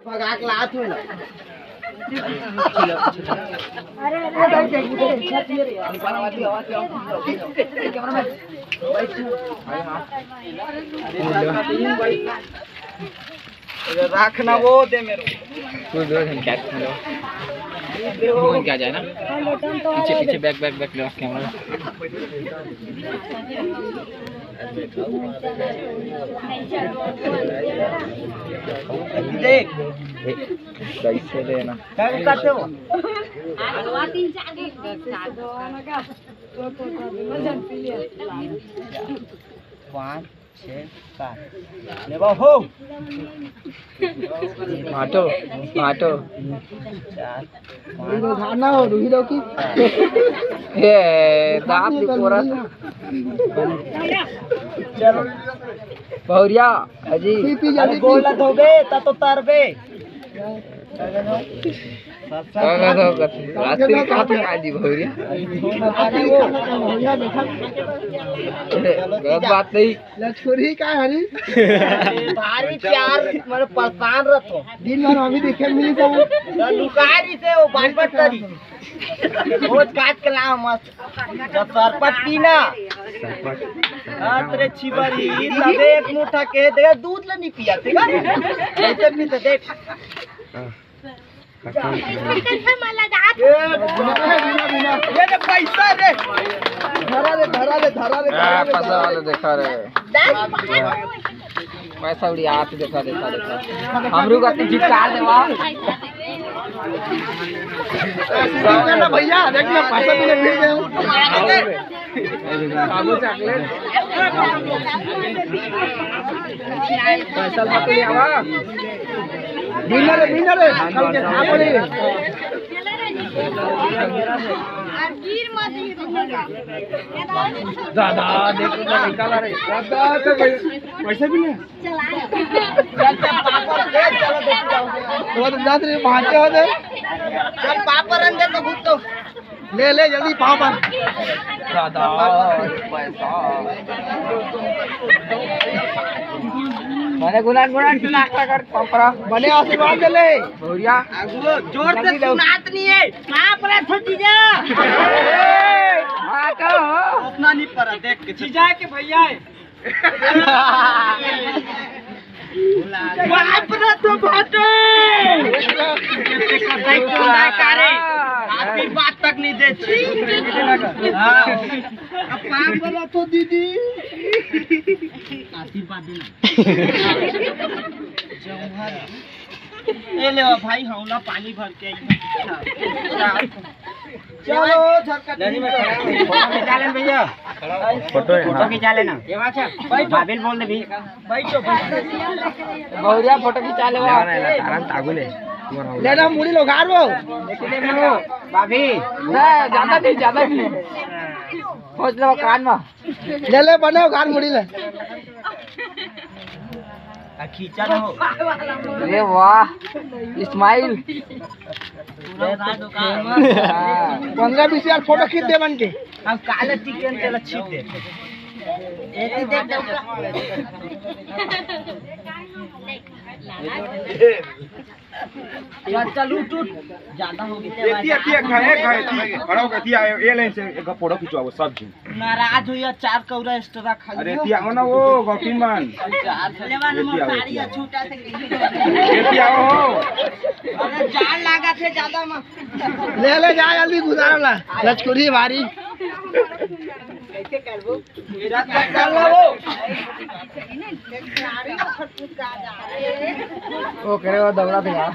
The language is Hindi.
पगाक लात होईल रखना वो दे मेरे को क्या जाए ना पीछे पीछे बैक बैक बैक ले कैमरा देख कैसे लेना क्या करते हो 5 6 7 ले हो माटो माटो 4 खाना हो रुही दो की ये दांत भी पूरा चलो बहुरिया अजी अरे बोला दोगे ता तो तरबे रात्रि का तो आजी बहुरिया गलत बात नहीं लछोरी का हरी भारी प्यार मतलब परेशान रहतो दिन भर अभी देखे मिली तो लुकारी से वो बाटपट करी रोज काट के लाओ मस्त जब सरपट पीना हां तेरे छिबरी तबे एक मुठा के दे दूध ले नहीं पिया तेगा कैसे पीते देख ये पैसा रे धरा रे पैसा वाले देखा रे पैसा उड़ी हाथ देखा हमरू का चिपका देवा ना भैया देख ना पैसा भी ले दे काबू चॉकलेट पैसा मत ले आवा डिनर कल के खा पड़ी दादा देखो ना निकाला रे दादा तो पैसे भी नहीं वो तो जात रे भांचे हो दे चल पापड़ अंदर तो घुस तो ले जल्दी पापड़ दादा पैसा मैंने गुनान नाश्ता कर पापड़ा बने आशीर्वाद दे ले भैया जोर से सुनात नहीं है पापड़ा छोटी जा हां तो उतना नहीं पड़ा देख के चीजा के भैया है पापड़ा तो बाटे आपकी बात तक नहीं दे पापड़ा तो दीदी आशीर्वाद देना ले भाई हौला पानी भर के चलो खिंचा भैया फोटो खिंचा लेना बाबिल बोल दे बैठो बहुरिया फोटो खिंचा ले लेना मुड़ी लो गार वो भाभी ज्यादा नहीं खोज लो कान में ले बने गान मुड़ी ले खींचा ना हो अरे वाह इस्माइल 15-20 यार फोटो खींच दे बन के हम काले चिकन के लच्छी दे एक ही देख दो यार चलू टूट ज्यादा हो गया खाए खड़ा हो गया ये लाइन से एक फोटो खिंचवाओ सब जी नाराज होया 4 कौरा एक्स्ट्रा खा अरे तिया ना वो गौतीन मान लेवान में साड़ी छोटा से ये आओ अरे जान लगा थे ज्यादा में ले जा जल्दी गुजारला लचकुरी भारी कैसे करबो मेरा कर लो वो करे वो दौड़ा था